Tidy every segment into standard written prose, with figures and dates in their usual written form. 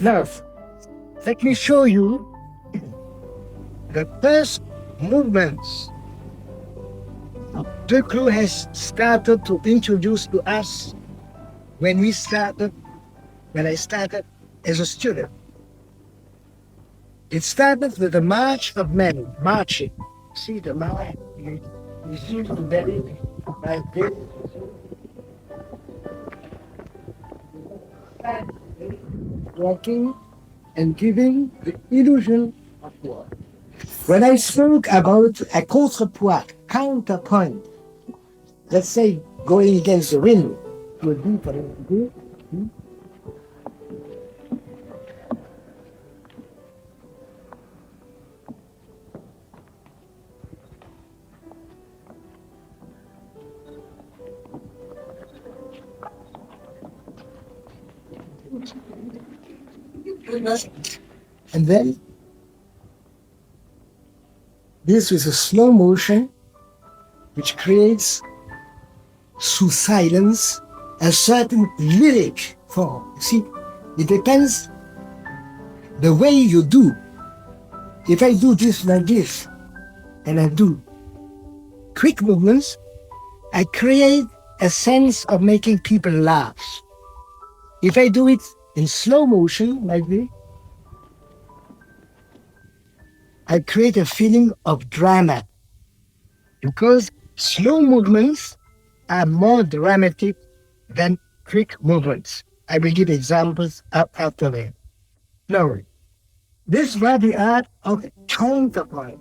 Now, let me show you the first movements the crew has started to introduce to us when I started as a student. It started with the march of men, marching. See the march? You see the belly like this. Walking and giving the illusion of war. When I spoke about a contrepoint, counterpoint, let's say going against the wind, would be for example, and then this is a slow motion which creates through silence a certain lyric form. You see, it depends the way you do. If I do this like this and I do quick movements, I create a sense of making people laugh. If I do it in slow motion like this, I create a feeling of drama, because slow movements are more dramatic than quick movements. I will give examples after that. Now, this was the art of counterpoint.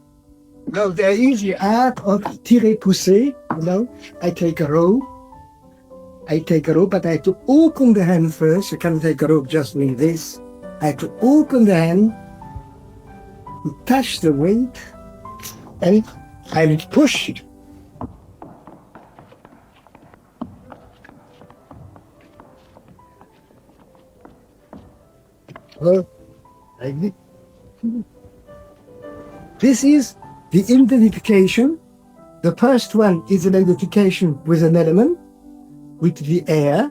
Now, there is the art of tirer-pousser. I take a rope, but I have to open the hand first. You can't take a rope just like this. I have to open the hand, touch the weight, and I will push it. Well, like this. This is the identification. The first one is an identification with an element, with the air.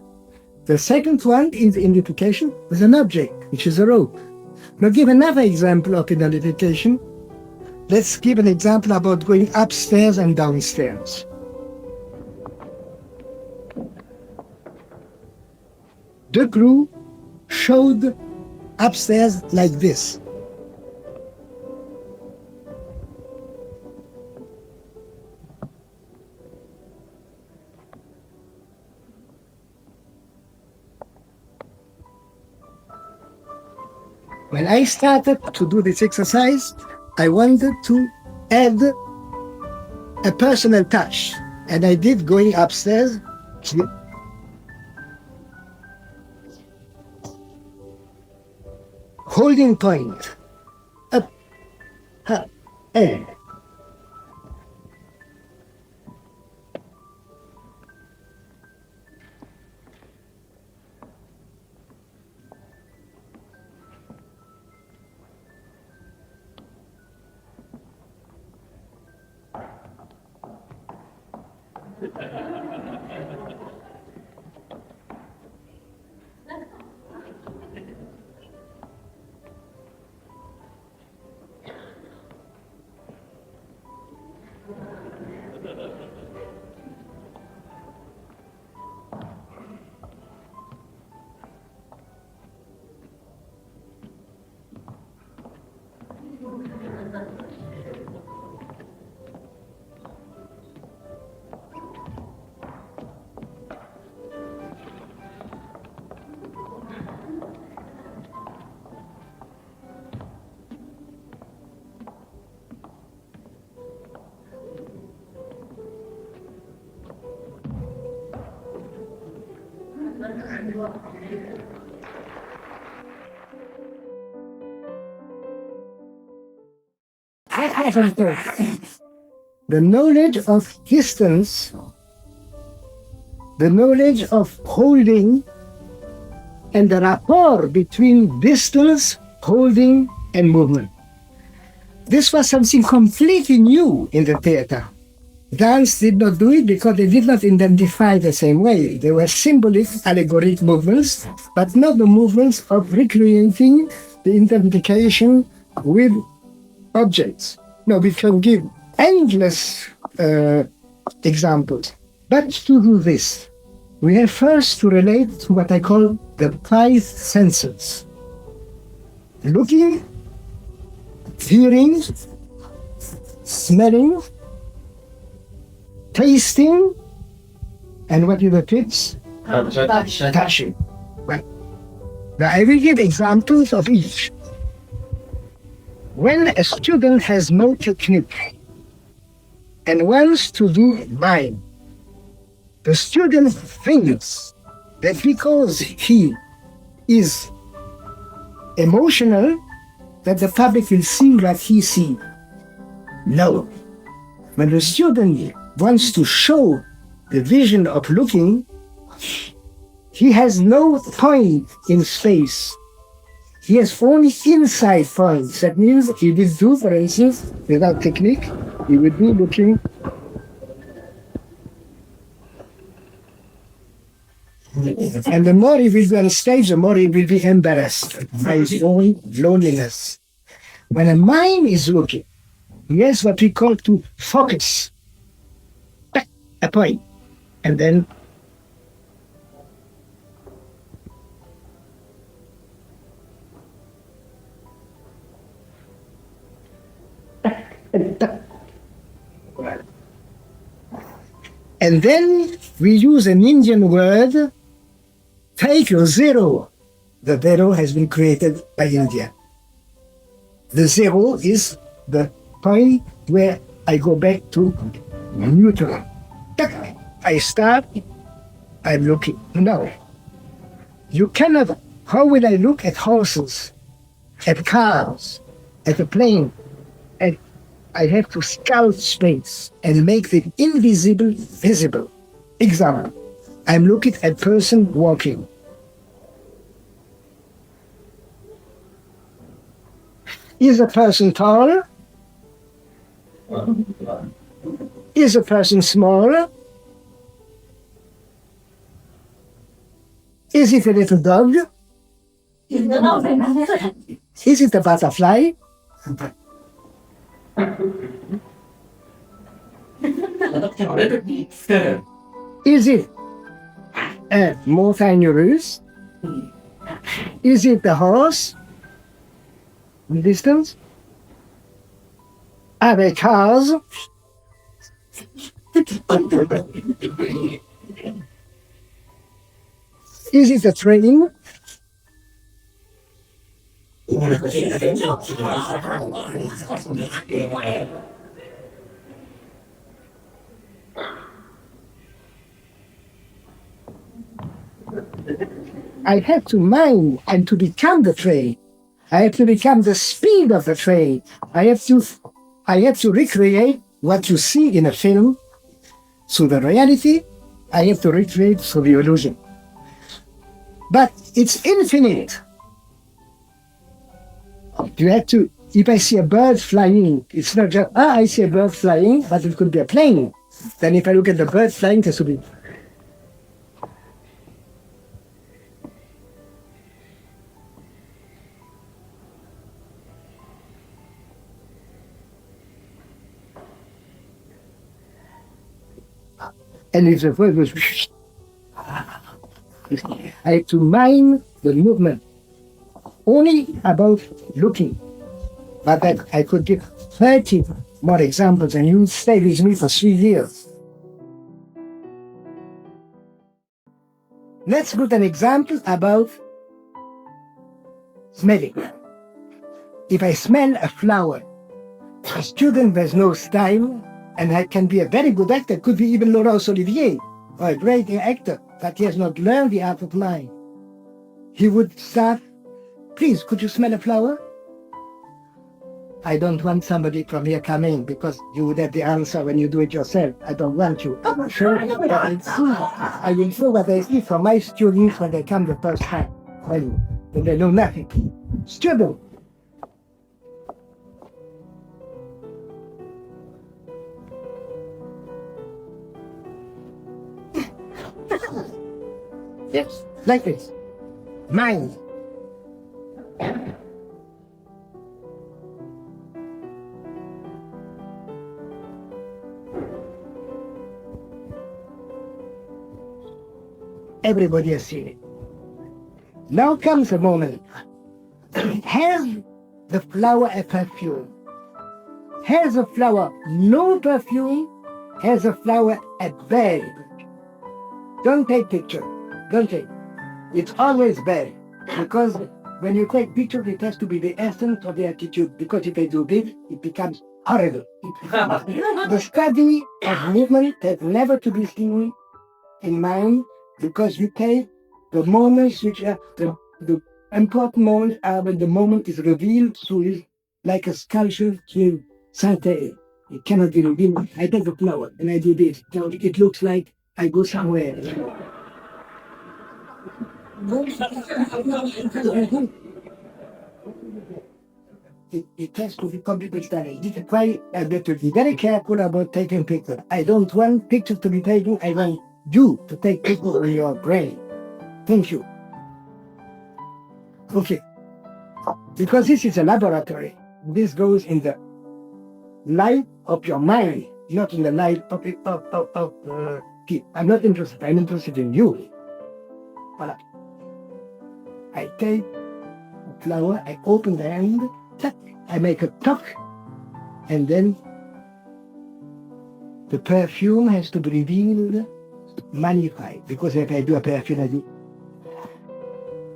The second one is identification with an object, which is a rope. Now give another example of identification. Let's give an example about going upstairs and downstairs. The crew showed upstairs like this. When I started to do this exercise, I wanted to add a personal touch, and I did going upstairs. Holding point, up, and. The knowledge of distance, the knowledge of holding, and the rapport between distance, holding, and movement. This was something completely new in the theater. Dance did not do it because they did not identify the same way. They were symbolic, allegoric movements, but not the movements of recreating the identification with objects. No, we can give endless examples. But to do this, we have first to relate to what I call the five senses. Looking, hearing, smelling, tasting, and what are the fifths? Touching. Well, now I will give examples of each. When a student has no technique and wants to do mime, the student thinks that because he is emotional, that the public will see what he sees. No. When the student wants to show the vision of looking, he has no point in space. He has only inside points. That means he will do, for instance, without technique, he will do looking. And the more he will be on stage, the more he will be embarrassed by his own loneliness. When a mime is looking, he has what we call to focus. A point. And then and then we use an Indian word, take your zero. The zero has been created by India. The zero is the point where I go back to neutral. I start, I'm looking. No. You cannot, how will I look at horses, at cars, at a plane? And I have to scout space and make the invisible visible. Example, I'm looking at a person walking. Is a person tall? Is a person small? Is it a little dog? Is it a butterfly? Is it a montaigneuse? Is it a horse? In distance? Are there cars? Is it a train? I have to mind and to become the train. I have to become the speed of the train. I have to recreate what you see in a film. So the reality, I have to recreate through the illusion. But it's infinite. You have to, if I see a bird flying, it's not just, I see a bird flying, but it could be a plane. Then if I look at the bird flying, it has to be. And if the bird was, I have to mime the movement. Only about looking. But that I could give 30 more examples and you stay with me for 3 years. Let's put an example about smelling. If I smell a flower, a student has no style, and I can be a very good actor, could be even Laurence Olivier, or a great actor, but he has not learned the art of mime. He would start, please, could you smell a flower? I don't want somebody from here coming because you would have the answer when you do it yourself. I don't want you. Sure, I will show what I see from my students when they come the first time, when they know nothing. Student, Yes, like this. Mind. Everybody has seen it. Now comes a moment. Has the flower a perfume? Has the flower no perfume? Has the flower a bad? Don't take picture. Don't take. It's always bad. Because when you take pictures, it has to be the essence of the attitude. Because if I do this, it becomes horrible. The study of movement has never to be seen in mind, because you take the moments which are the important moments are when the moment is revealed through it, like a sculpture through Sainte. It cannot be revealed. I take a flower and I do this. So it looks like I go somewhere. It has to be completely studied. This is why I have to be very careful about taking pictures. I don't want pictures to be taken. I want you to take pictures in your brain. Thank you. Okay. Because this is a laboratory. This goes in the light of your mind, not in the light of I'm not interested. I'm interested in you. Voilà. I take a flower, I open the hand, I make a tuck, and then the perfume has to be revealed, magnified. Because if I do a perfume, I do,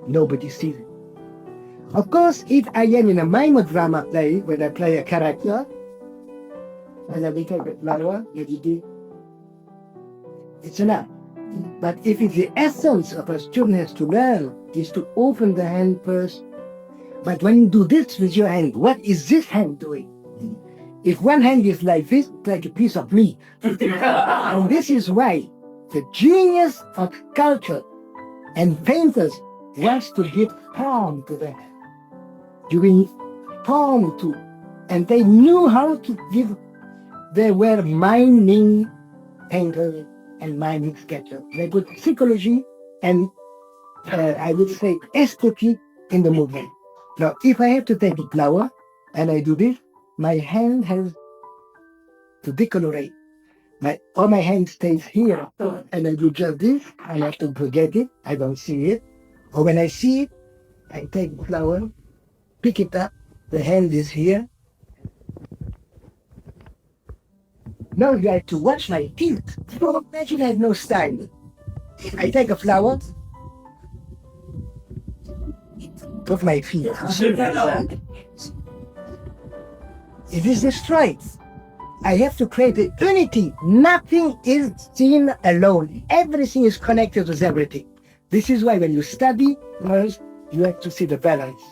nobody sees it. Of course, if I am in a mime drama play, when I play a character, and I make a flower, it's enough. But if it's the essence of a student has to learn, is to open the hand first. But when you do this with your hand, what is this hand doing? If one hand is like this, it's like a piece of meat. And this is why the genius of sculpture and painters wants to give form to the hand. Giving form to, and they knew how to give. They were mining painters and mining sketchers. They put psychology and I would say aesthetic in the movement. Now, if I have to take a flower and I do this, my hand has to decolorate. Or my hand stays here and I do just this, I have to forget it, I don't see it. Or when I see it, I take the flower, pick it up, the hand is here. Now you have to watch my feet. Imagine I have no style. I take a flower, put my feet. It is destroyed. I have to create a unity. Nothing is seen alone. Everything is connected with everything. This is why when you study, first, you have to see the balance.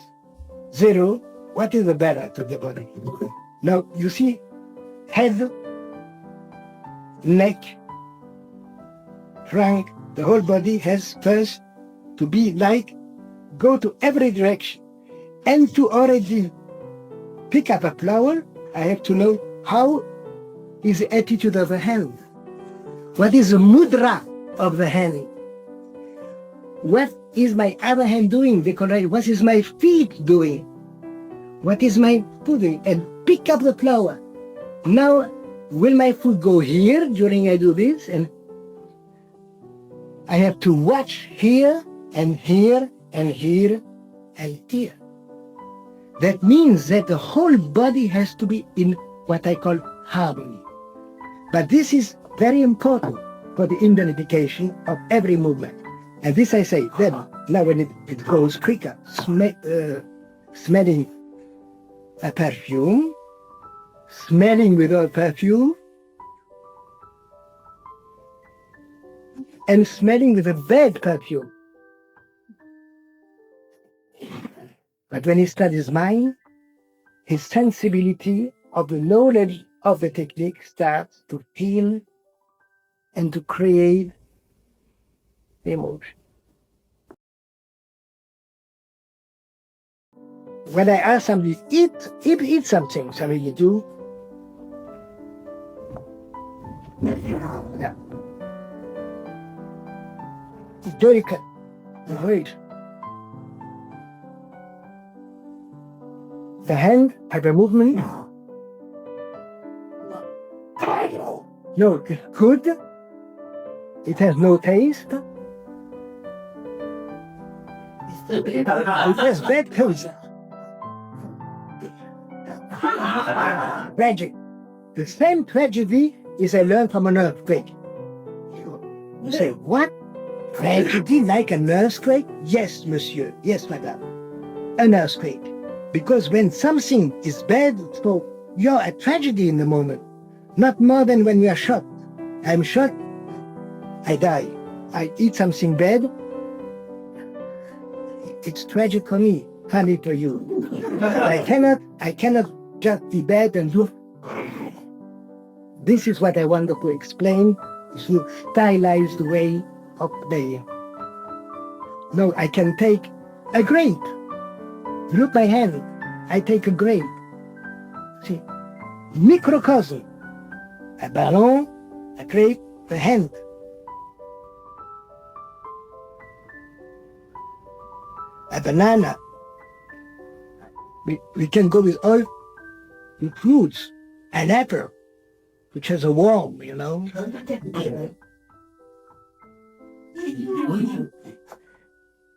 Zero, what is the balance of the body? Now, you see, head, neck, trunk, the whole body has first to be like, go to every direction. And to already pick up a flower, I have to know how is the attitude of the hand. What is the mudra of the hand? What is my other hand doing? What is my feet doing? What is my foot doing? And pick up the flower. Now, will my foot go here during I do this? And I have to watch here and here and here and here. That means that the whole body has to be in what I call harmony. But this is very important for the identification of every movement. And this I say, then, now when it goes quicker, smelling a perfume, smelling without perfume, and smelling with a bad perfume. But when he studies mind, his sensibility of the knowledge of the technique starts to feel and to create the emotion. When I ask somebody, eat something, somebody you do. Yeah. Wait. The hand has a movement. No, it's good. It has no taste. It has bad taste. Tragic. The same tragedy is I learned from an earthquake. You say, what? Tragedy like an earthquake? Yes, monsieur. Yes, madame. An earthquake. Because when something is bad, so you're a tragedy in the moment. Not more than when you are shot. I'm shot, I die. I eat something bad, it's tragic for me, funny for you. I cannot just be bad and do. This is what I want to explain, to stylize the way of the. No, I can take a grape. Look my hand. I take a grape. See, microcosm. A ballon, a grape, a hand. A banana. We can go with all the fruits. An apple, which has a worm, you know.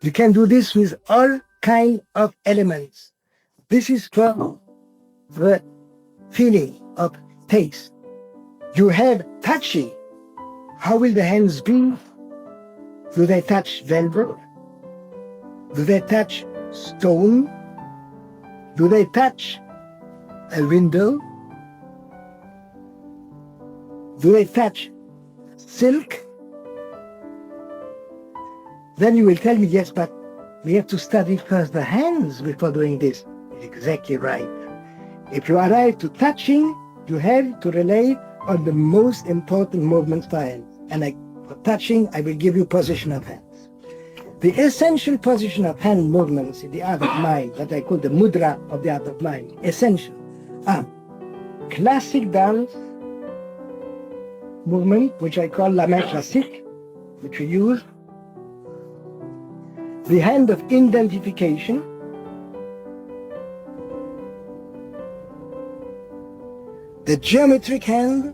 You can do this with all kinds of elements. This is for the feeling of taste. You have touching. How will the hands be? Do they touch velvet? Do they touch stone? Do they touch a window? Do they touch silk? Then you will tell me, yes, but we have to study first the hands before doing this. Exactly right. If you arrive to touching, you have to rely on the most important movements for hands. And for touching, I will give you position of hands. The essential position of hand movements in the art of mind, that I call the mudra of the art of mind, essential, are classic dance movement, which I call la main classique, which we use, the hand of identification, the geometric hand,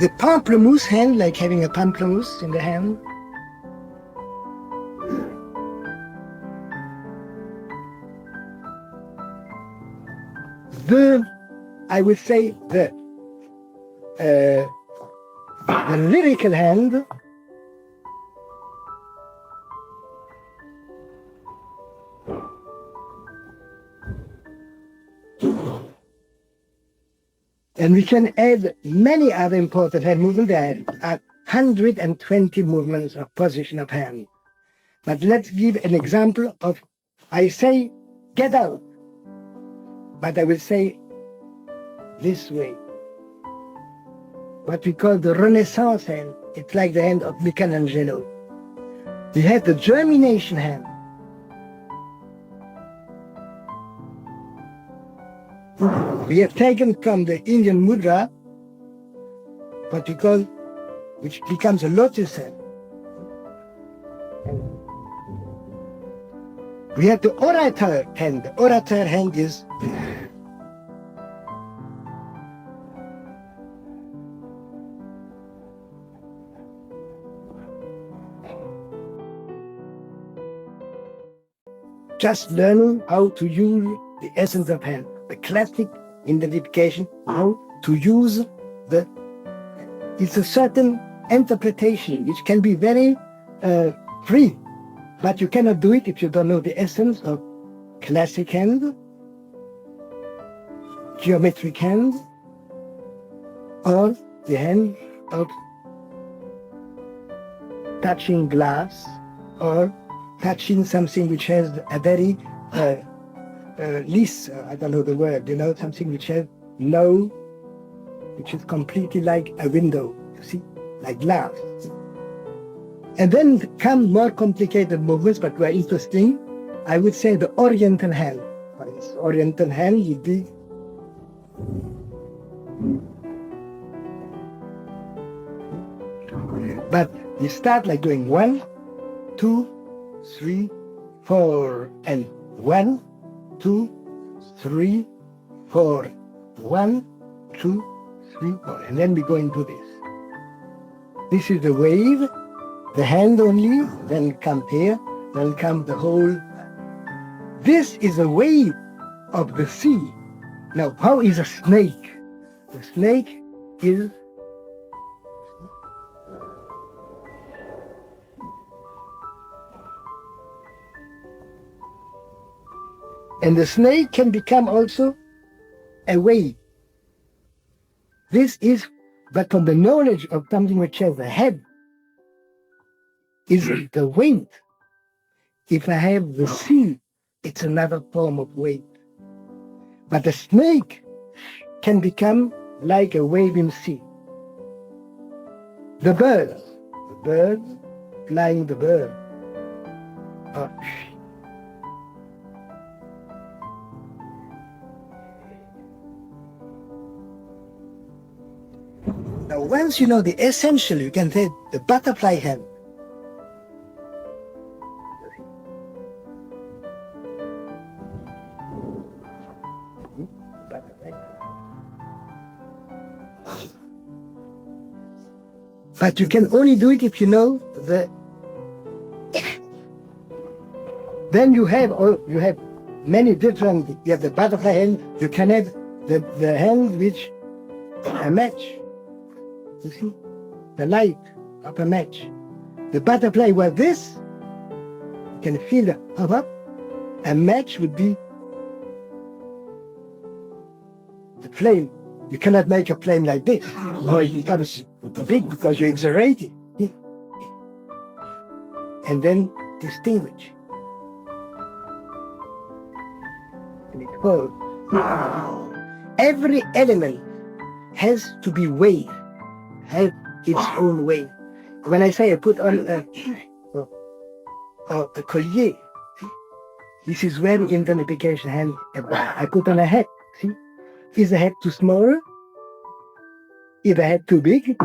the pamplemousse hand, like having a pamplemousse in the hand, I would say the lyrical hand, and we can add many other important hand movements. There are 120 movements of position of hand. But let's give an example of, I say, get out, but I will say this way. What we call the Renaissance hand. It's like the hand of Michelangelo. We have the germination hand. We have taken from the Indian mudra what we call, which becomes a lotus hand. We have the orator hand. The orator hand is just learning how to use the essence of hand, the classic identification, how to use it's a certain interpretation which can be very free, but you cannot do it if you don't know the essence of classic hand, geometric hand, or the hand of touching glass, or touching something which has a very least, I don't know the word, you know, something which has low, which is completely like a window, you see, like glass. And then come more complicated movements, but were interesting. I would say the Oriental hand. For instance, Oriental hand would be But you start like doing 1, 2, 3, 4, and 1, 2, 3, 4, 1, 2, 3, 4, and then we go into this. This is the wave, the hand only, then come here, then come the whole. This is a wave of the sea. Now, how is a snake? The snake is and the snake can become also a wave. This is, but from the knowledge of something which has a head, is the weight. If I have the sea, it's another form of weight. But the snake can become like a wave in sea. The birds flying the bird. Oh. Now, once you know the essential, you can take the butterfly hand. But you can only do it if you know the. Then you have many different. You have the butterfly hand. You can have the hand which a match. You see, the light of a match. The butterfly was this. You can feel the up. A match would be the flame. You cannot make a flame like this, or it becomes big because you exaggerate it. And then distinguish. And it goes. Every element has to be weighed, have its own weight. When I say I put on a collier, this is very identification hand. I put on a hat, see? Is the head too small? Is the head too big? Is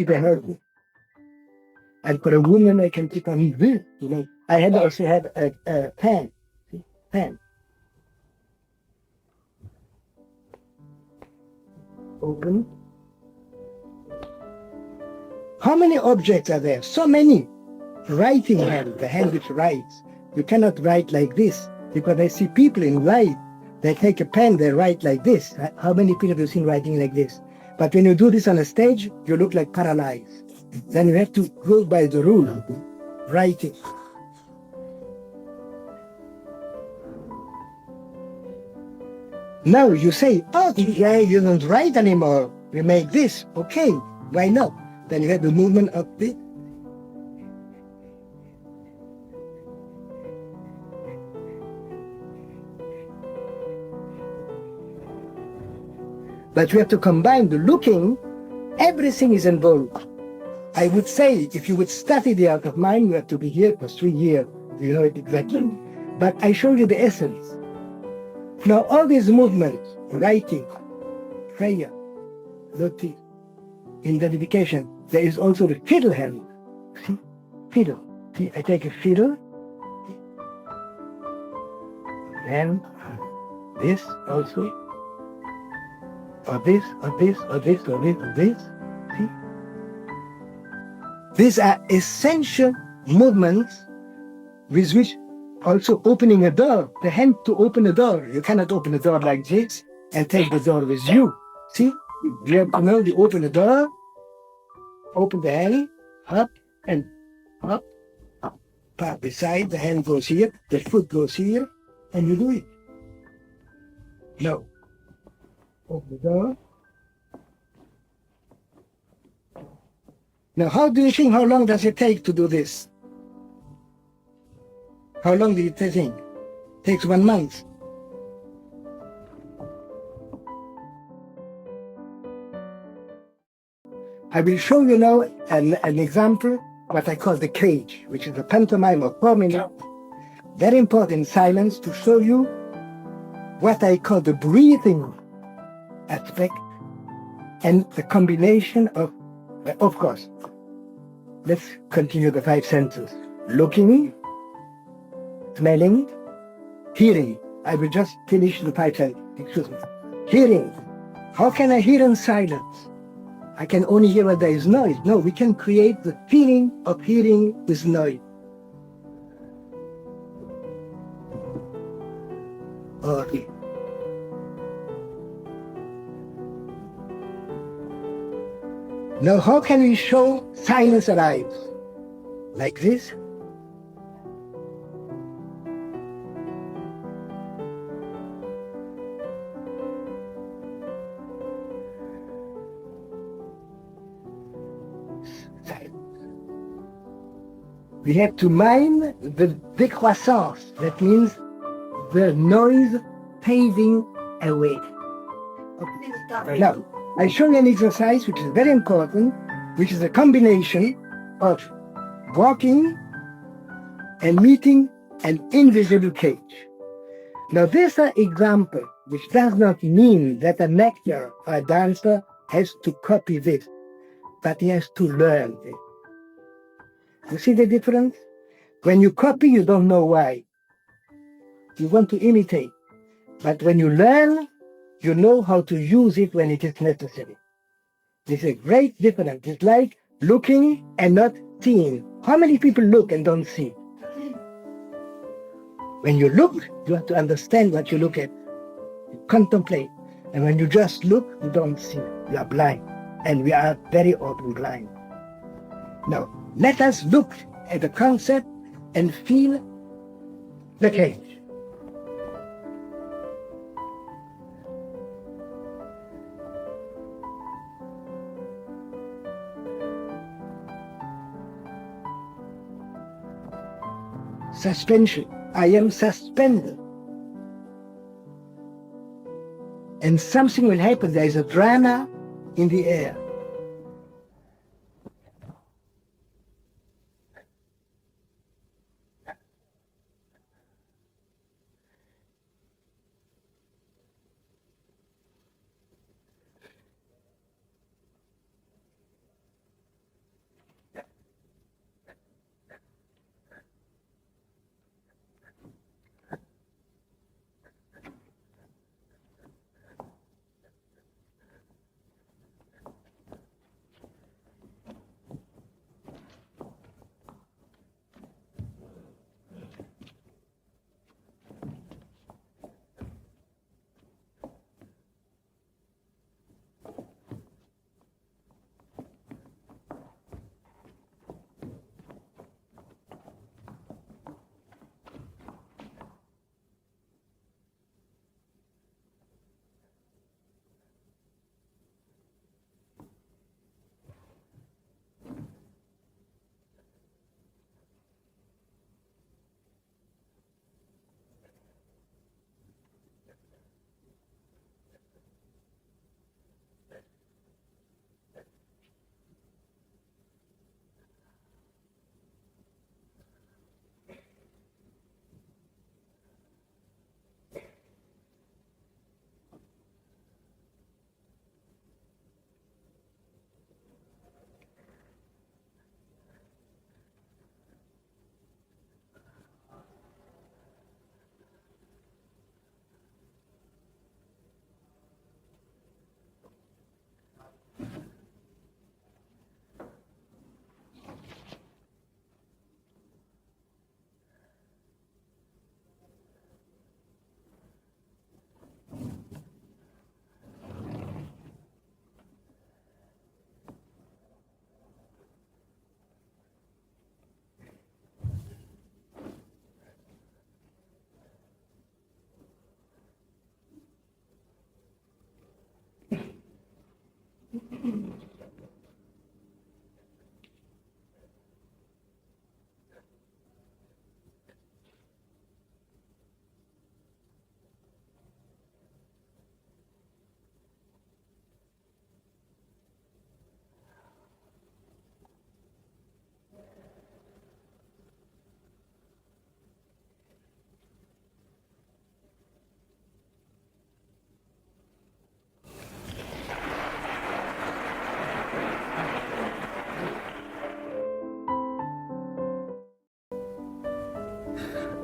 the head. And for a woman, I can put on this. You know, I also had a fan. See, fan. Open. How many objects are there? So many. Writing hand, the hand which writes. You cannot write like this because I see people in life. They take a pen, they write like this. How many people have you seen writing like this? But when you do this on a stage, you look like paralyzed. Then you have to go by the rule, writing. Now you say, oh, yeah, you don't write anymore. We make this. Okay, why not? Then you have the movement of this. But you have to combine the looking, everything is involved. I would say, if you would study the art of mind, you have to be here for 3 years. You know it exactly. But I show you the essence. Now, all these movements, writing, prayer, notice, identification, there is also the fiddle hand. See? Fiddle. See, I take a fiddle, and this also. Or this, or this, or this, or this, or this. See? These are essential movements with which also opening a door, the hand to open a door. You cannot open a door like this and take the door with you. See? You have to know you open the door, open the hand, up and up, up. Part beside, the hand goes here, the foot goes here, and you do it. No. Open the door. Now, how do you think, how long does it take to do this? How long do you think? It takes 1 month. I will show you now an example, what I call the cage, which is a pantomime of 4 minutes. Very important silence to show you what I call the breathing aspect, and the combination of course, let's continue the 5 senses. Looking, smelling, hearing. I will just finish the 5 senses, excuse me. Hearing. How can I hear in silence? I can only hear when there is noise. No, we can create the feeling of hearing with noise. Okay. Now, how can we show silence arrives? Like this. We have to mime the décroissance. That means the noise fading away. Okay. Now, I show you an exercise which is very important, which is a combination of walking and meeting an invisible cage. Now, this is an example which does not mean that an actor or a dancer has to copy this, but he has to learn it. You see the difference? When you copy, you don't know why. You want to imitate. But when you learn, you know how to use it when it is necessary. This is a great difference. It's like looking and not seeing. How many people look and don't see? When you look, you have to understand what you look at. You contemplate. And when you just look, you don't see. You are blind. And we are very often blind. Now, let us look at the concept and feel the cage. Suspension. I am suspended. And something will happen. There is a drama in the air.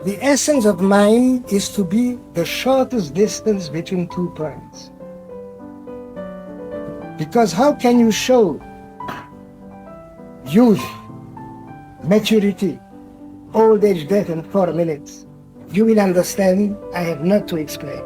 The essence of mime is to be the shortest distance between 2 points. Because how can you show youth, maturity, old age, death in 4 minutes? You will understand, I have not to explain.